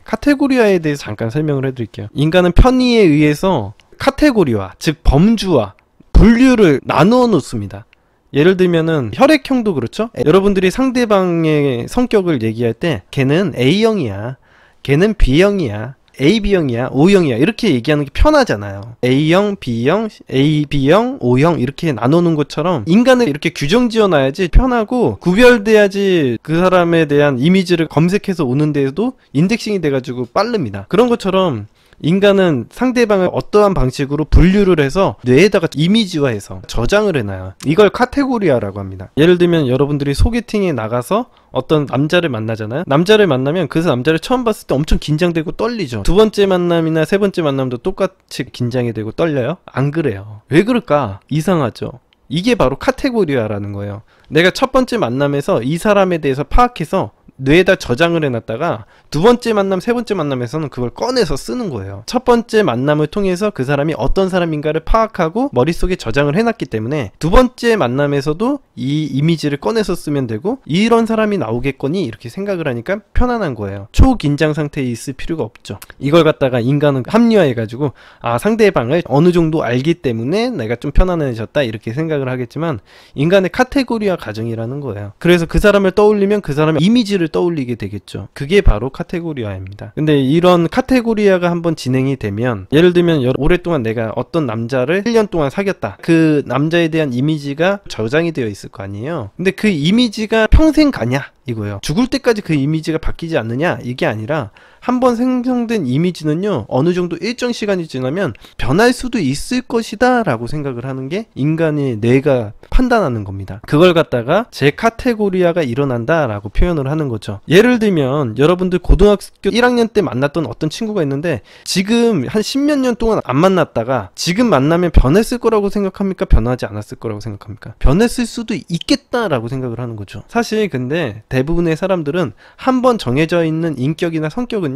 카테고리화에 대해서 잠깐 설명을 해드릴게요. 인간은 편의에 의해서 카테고리화, 즉 범주와 분류를 나누어 놓습니다. 예를 들면은 혈액형도 그렇죠? 여러분들이 상대방의 성격을 얘기할 때 걔는 A형이야, 걔는 B형이야, AB형이야, O형이야 이렇게 얘기하는 게 편하잖아요. A형, B형, AB형, O형 이렇게 나누는 것처럼 인간을 이렇게 규정 지어놔야지 편하고 구별돼야지 그 사람에 대한 이미지를 검색해서 오는데도 인덱싱이 돼가지고 빠릅니다. 그런 것처럼 인간은 상대방을 어떠한 방식으로 분류를 해서 뇌에다가 이미지화해서 저장을 해놔요. 이걸 카테고리화라고 합니다. 예를 들면 여러분들이 소개팅에 나가서 어떤 남자를 만나잖아요. 남자를 만나면 그 남자를 처음 봤을 때 엄청 긴장되고 떨리죠. 두 번째 만남이나 세 번째 만남도 똑같이 긴장이 되고 떨려요? 안 그래요. 왜 그럴까? 이상하죠. 이게 바로 카테고리화라는 거예요. 내가 첫 번째 만남에서 이 사람에 대해서 파악해서 뇌에다 저장을 해놨다가 두 번째 만남, 세 번째 만남에서는 그걸 꺼내서 쓰는 거예요. 첫 번째 만남을 통해서 그 사람이 어떤 사람인가를 파악하고 머릿속에 저장을 해놨기 때문에 두 번째 만남에서도 이 이미지를 꺼내서 쓰면 되고 이런 사람이 나오겠거니 이렇게 생각을 하니까 편안한 거예요. 초긴장 상태에 있을 필요가 없죠. 이걸 갖다가 인간은 합리화해가지고 아 상대방을 어느 정도 알기 때문에 내가 좀 편안해졌다 이렇게 생각을 하겠지만 인간의 카테고리화 과정이라는 거예요. 그래서 그 사람을 떠올리면 그 사람의 이미지를 떠올리게 되겠죠. 그게 바로 카테고리화입니다. 근데 이런 카테고리화가 한번 진행이 되면 예를 들면 오랫동안 내가 어떤 남자를 1년 동안 사귀었다. 그 남자에 대한 이미지가 저장이 되어 있을 거 아니에요. 근데 그 이미지가 평생 가냐? 이거예요. 죽을 때까지 그 이미지가 바뀌지 않느냐? 이게 아니라 한번 생성된 이미지는요 어느 정도 일정 시간이 지나면 변할 수도 있을 것이다 라고 생각을 하는 게 인간의 뇌가 판단하는 겁니다. 그걸 갖다가 재카테고리화가 일어난다 라고 표현을 하는 거죠. 예를 들면 여러분들 고등학교 1학년 때 만났던 어떤 친구가 있는데 지금 한 10몇 년 동안 안 만났다가 지금 만나면 변했을 거라고 생각합니까? 변하지 않았을 거라고 생각합니까? 변했을 수도 있겠다 라고 생각을 하는 거죠. 사실 근데 대부분의 사람들은 한번 정해져 있는 인격이나 성격은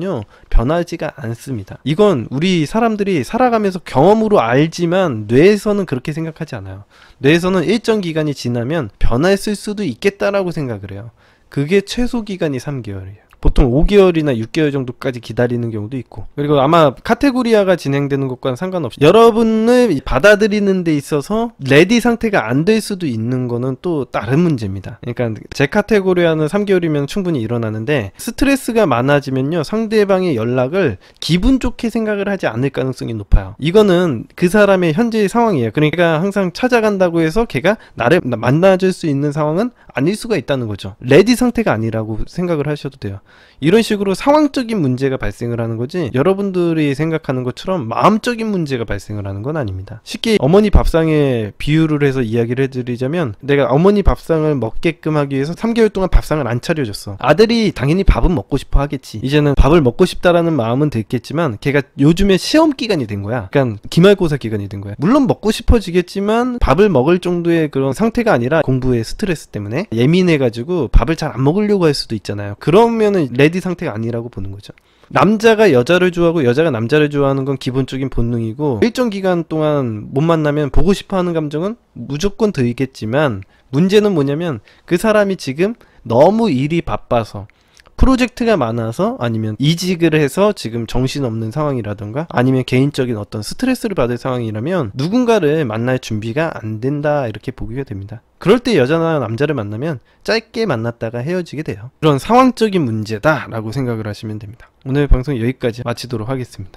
변하지가 않습니다. 이건 우리 사람들이 살아가면서 경험으로 알지만 뇌에서는 그렇게 생각하지 않아요. 뇌에서는 일정 기간이 지나면 변했을 수도 있겠다라고 생각을 해요. 그게 최소 기간이 3개월이에요. 보통 5개월이나 6개월 정도까지 기다리는 경우도 있고 그리고 아마 카테고리화가 진행되는 것과는 상관없이 여러분을 받아들이는 데 있어서 레디 상태가 안 될 수도 있는 거는 또 다른 문제입니다. 그러니까 재카테고리화는 3개월이면 충분히 일어나는데 스트레스가 많아지면요 상대방의 연락을 기분 좋게 생각을 하지 않을 가능성이 높아요. 이거는 그 사람의 현재의 상황이에요. 그러니까 항상 찾아간다고 해서 걔가 나를 만나줄 수 있는 상황은 아닐 수가 있다는 거죠. 레디 상태가 아니라고 생각을 하셔도 돼요. 이런 식으로 상황적인 문제가 발생을 하는 거지 여러분들이 생각하는 것처럼 마음적인 문제가 발생을 하는 건 아닙니다. 쉽게 어머니 밥상에 비유를 해서 이야기를 해드리자면 내가 어머니 밥상을 먹게끔 하기 위해서 3개월 동안 밥상을 안 차려줬어. 아들이 당연히 밥은 먹고 싶어 하겠지. 이제는 밥을 먹고 싶다라는 마음은 들겠지만 걔가 요즘에 시험 기간이 된 거야. 그러니까 기말고사 기간이 된 거야. 물론 먹고 싶어지겠지만 밥을 먹을 정도의 그런 상태가 아니라 공부의 스트레스 때문에 예민해가지고 밥을 잘 안 먹으려고 할 수도 있잖아요. 그러면은 레디 상태가 아니라고 보는 거죠. 남자가 여자를 좋아하고 여자가 남자를 좋아하는 건 기본적인 본능이고 일정 기간 동안 못 만나면 보고 싶어하는 감정은 무조건 들겠지만 문제는 뭐냐면 그 사람이 지금 너무 일이 바빠서 프로젝트가 많아서 아니면 이직을 해서 지금 정신없는 상황이라던가 아니면 개인적인 어떤 스트레스를 받을 상황이라면 누군가를 만날 준비가 안 된다 이렇게 보기가 됩니다. 그럴 때 여자나 남자를 만나면 짧게 만났다가 헤어지게 돼요. 그런 상황적인 문제다 라고 생각을 하시면 됩니다. 오늘 방송 여기까지 마치도록 하겠습니다.